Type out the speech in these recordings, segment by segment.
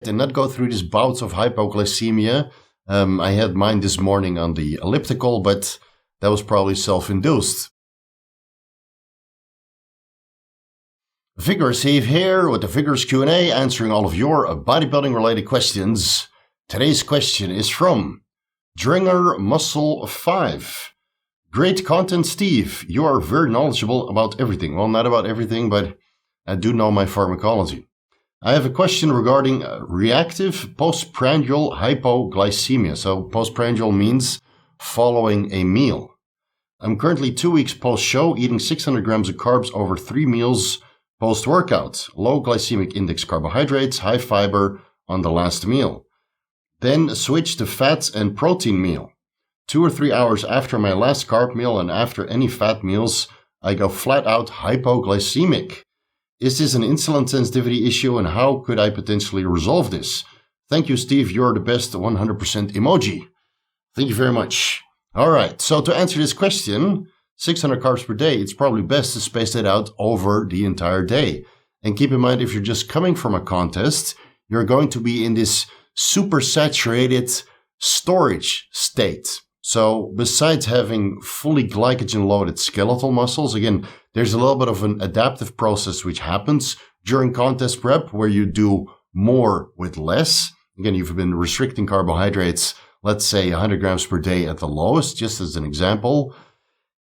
and not go through these bouts of hypoglycemia. I had mine this morning on the elliptical, but that was probably self-induced. Vigorous Steve here with the Vigorous Q&A, answering all of your bodybuilding related questions. Today's question is from Dringer Muscle 5. Great content, Steve. You are very knowledgeable about everything. Well, not about everything, but I do know my pharmacology. I have a question regarding reactive postprandial hypoglycemia. So postprandial means following a meal. I'm currently 2 weeks post-show, eating 600 grams of carbs over 3 meals post-workout. Low glycemic index carbohydrates, high fiber on the last meal. Then switch to fats and protein meal. 2 or 3 hours after my last carb meal and after any fat meals, I go flat out hypoglycemic. Is this an insulin sensitivity issue, and how could I potentially resolve this? Thank you, Steve. You're the best 100% emoji. Thank you very much. All right. So to answer this question, 600 carbs per day, it's probably best to space that out over the entire day. And keep in mind, if you're just coming from a contest, you're going to be in this super saturated storage state. So besides having fully glycogen loaded skeletal muscles, again, there's a little bit of an adaptive process which happens during contest prep where you do more with less. Again, you've been restricting carbohydrates, let's say 100 grams per day at the lowest, just as an example.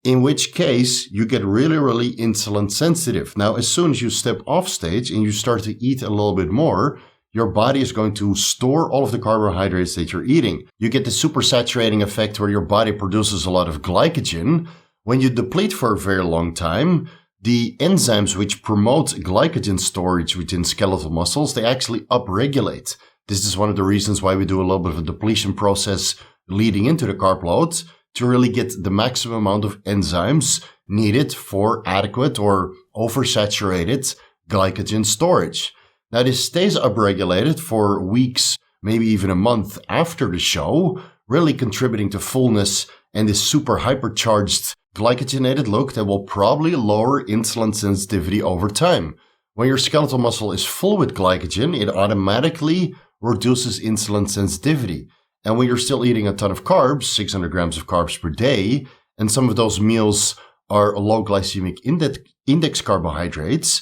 In which case, you get really, really insulin sensitive. Now, as soon as you step off stage and you start to eat a little bit more, your body is going to store all of the carbohydrates that you're eating. You get the supersaturating effect where your body produces a lot of glycogen. When you deplete for a very long time, the enzymes which promote glycogen storage within skeletal muscles, they actually upregulate. This is one of the reasons why we do a little bit of a depletion process leading into the carb load, to really get the maximum amount of enzymes needed for adequate or oversaturated glycogen storage. Now, this stays upregulated for weeks, maybe even a month after the show, really contributing to fullness and this super hypercharged glycogenated look that will probably lower insulin sensitivity over time. When your skeletal muscle is full with glycogen, it automatically reduces insulin sensitivity. And when you're still eating a ton of carbs, 600 grams of carbs per day, and some of those meals are low glycemic index carbohydrates,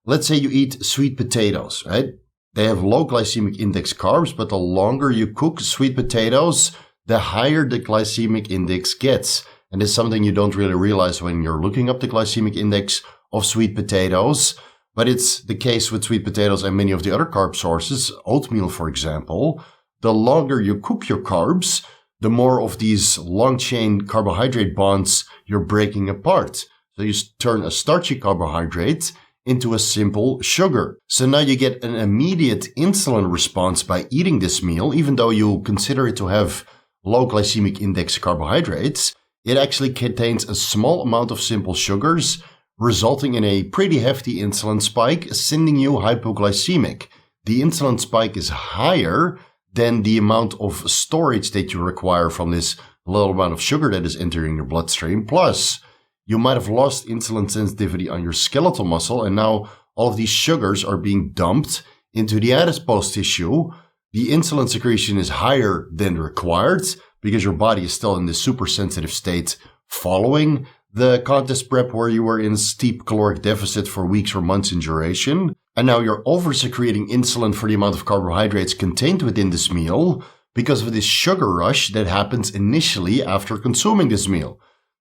let's say you eat sweet potatoes, right? They have low glycemic index carbs, but the longer you cook sweet potatoes, the higher the glycemic index gets. And it's something you don't really realize when you're looking up the glycemic index of sweet potatoes. But it's the case with sweet potatoes and many of the other carb sources, oatmeal, for example. The longer you cook your carbs, the more of these long-chain carbohydrate bonds you're breaking apart. So you turn a starchy carbohydrate into a simple sugar. So now you get an immediate insulin response by eating this meal, even though you consider it to have low glycemic index carbohydrates. It actually contains a small amount of simple sugars, resulting in a pretty hefty insulin spike, sending you hypoglycemic. The insulin spike is higher than the amount of storage that you require from this little amount of sugar that is entering your bloodstream. Plus, you might have lost insulin sensitivity on your skeletal muscle, and now all of these sugars are being dumped into the adipose tissue. The insulin secretion is higher than required because your body is still in this super sensitive state following the contest prep where you were in steep caloric deficit for weeks or months in duration. And now you're over-secreting insulin for the amount of carbohydrates contained within this meal because of this sugar rush that happens initially after consuming this meal.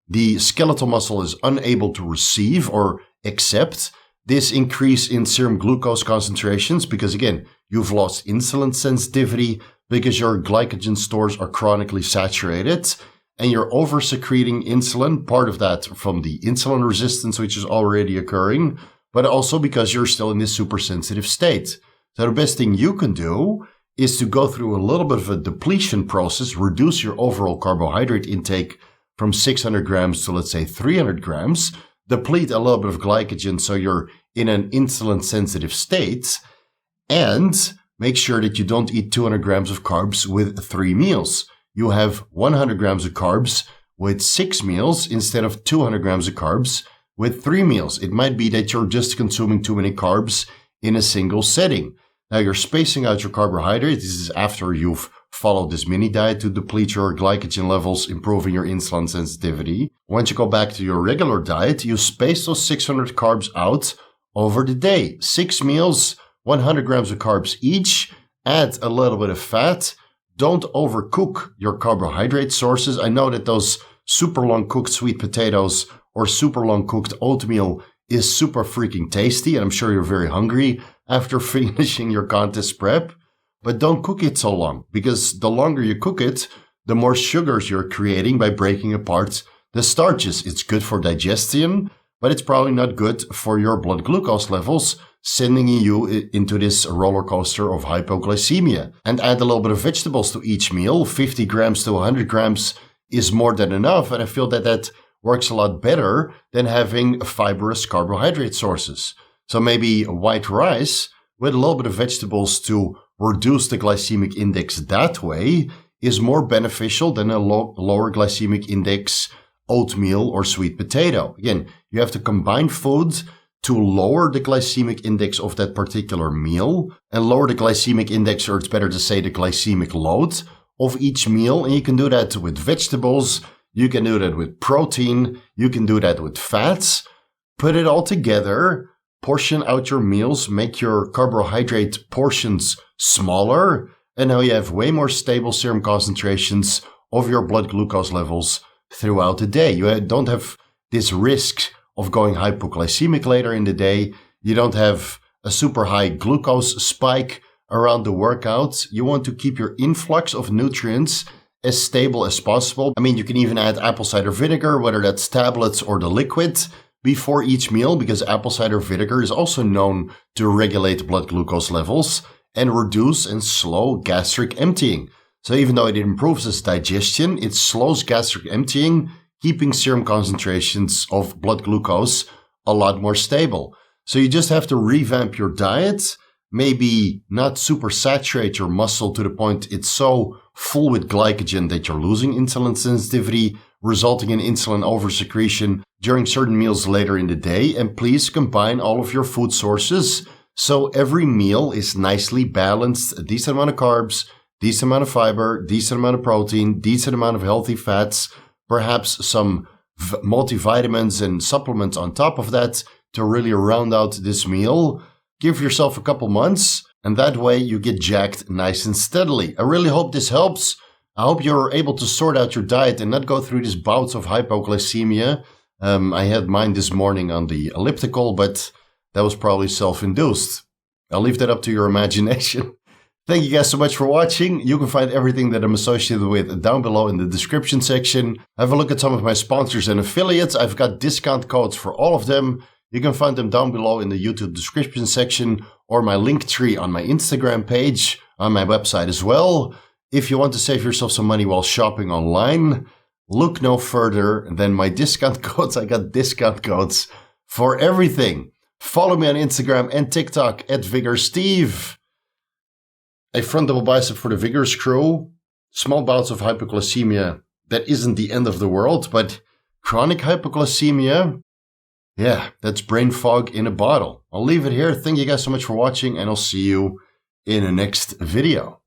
The skeletal muscle is unable to receive or accept this increase in serum glucose concentrations because, again, you've lost insulin sensitivity because your glycogen stores are chronically saturated and you're over-secreting insulin, part of that from the insulin resistance which is already occurring, but also because you're still in this super sensitive state. So the best thing you can do is to go through a little bit of a depletion process, reduce your overall carbohydrate intake from 600 grams to, let's say, 300 grams, deplete a little bit of glycogen so you're in an insulin sensitive state, and make sure that you don't eat 200 grams of carbs with 3 meals. You have 100 grams of carbs with 6 meals instead of 200 grams of carbs with 3 meals. It might be that you're just consuming too many carbs in a single setting. Now you're spacing out your carbohydrates. This is after you've followed this mini diet to deplete your glycogen levels, improving your insulin sensitivity. Once you go back to your regular diet, you space those 600 carbs out over the day. 6 meals, 100 grams of carbs each. Add a little bit of fat. Don't overcook your carbohydrate sources. I know that those super long cooked sweet potatoes or super long cooked oatmeal is super freaking tasty, and I'm sure you're very hungry after finishing your contest prep. But don't cook it so long, because the longer you cook it, the more sugars you're creating by breaking apart the starches. It's good for digestion, but it's probably not good for your blood glucose levels, sending you into this roller coaster of hypoglycemia. And add a little bit of vegetables to each meal. 50 grams to 100 grams is more than enough, and I feel that that works a lot better than having fibrous carbohydrate sources. So maybe white rice with a little bit of vegetables to reduce the glycemic index that way is more beneficial than a lower glycemic index oatmeal or sweet potato. Again, you have to combine foods to lower the glycemic index of that particular meal and lower the glycemic index, or it's better to say the glycemic load of each meal. And you can do that with vegetables. You can do that with protein. You can do that with fats. Put it all together. Portion out your meals. Make your carbohydrate portions smaller. And now you have way more stable serum concentrations of your blood glucose levels throughout the day. You don't have this risk of going hypoglycemic later in the day. You don't have a super high glucose spike around the workout. You want to keep your influx of nutrients as stable as possible. I mean, you can even add apple cider vinegar, whether that's tablets or the liquid, before each meal, because apple cider vinegar is also known to regulate blood glucose levels and reduce and slow gastric emptying. So even though it improves its digestion, it slows gastric emptying, keeping serum concentrations of blood glucose a lot more stable. So you just have to revamp your diet, maybe not super saturate your muscle to the point it's so full with glycogen that you're losing insulin sensitivity, resulting in insulin oversecretion during certain meals later in the day. And please combine all of your food sources so every meal is nicely balanced, a decent amount of carbs, decent amount of fiber, decent amount of protein, decent amount of healthy fats, perhaps some multivitamins and supplements on top of that to really round out this meal. Give yourself a couple months, and that way you get jacked nice and steadily. I really hope this helps. I hope you're able to sort out your diet and not go through these bouts of hypoglycemia. I had mine this morning on the elliptical, but that was probably self-induced. I'll leave that up to your imagination. Thank you guys so much for watching. You can find everything that I'm associated with down below in the description section. Have a look at some of my sponsors and affiliates. I've got discount codes for all of them. You can find them down below in the YouTube description section or my link tree on my Instagram page on my website as well. If you want to save yourself some money while shopping online, look no further than my discount codes. I got discount codes for everything. Follow me on Instagram and TikTok at VigorSteve. A front double bicep for the Vigorous crew. Small bouts of hypoglycemia. That isn't the end of the world, but chronic hypoglycemia, yeah, that's brain fog in a bottle. I'll leave it here. Thank you guys so much for watching, and I'll see you in the next video.